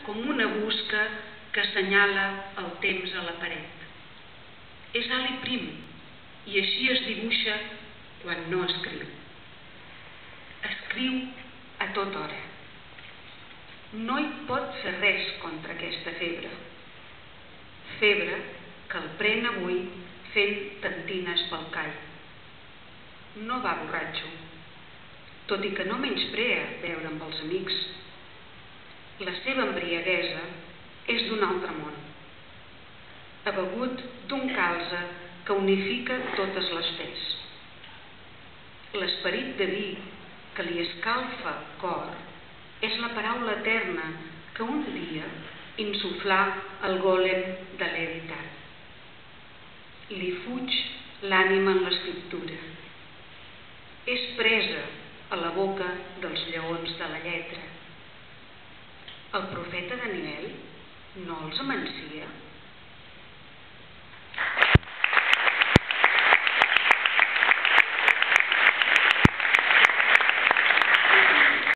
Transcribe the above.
com una busca que assenyala el temps a la paret. És alt i prim, i així es dibuixa quan no escriu. Escriu a tota hora. No hi pot fer res contra aquesta febre. Febre que el pren avui fent tentines pel call. No va borratxo, tot i que no menysprea beure amb els amics. La seva embriaguesa és d'un altre món. Ha begut d'un calze que unifica totes les fes. L'esperit de vi que li escalfa el cor és la paraula eterna que un dia insuflà el gòlem de l'editat. Li fuig l'ànima en l'escriptura. És presa a la boca dels lleons de la lletra. El profeta Daniel no els amancia?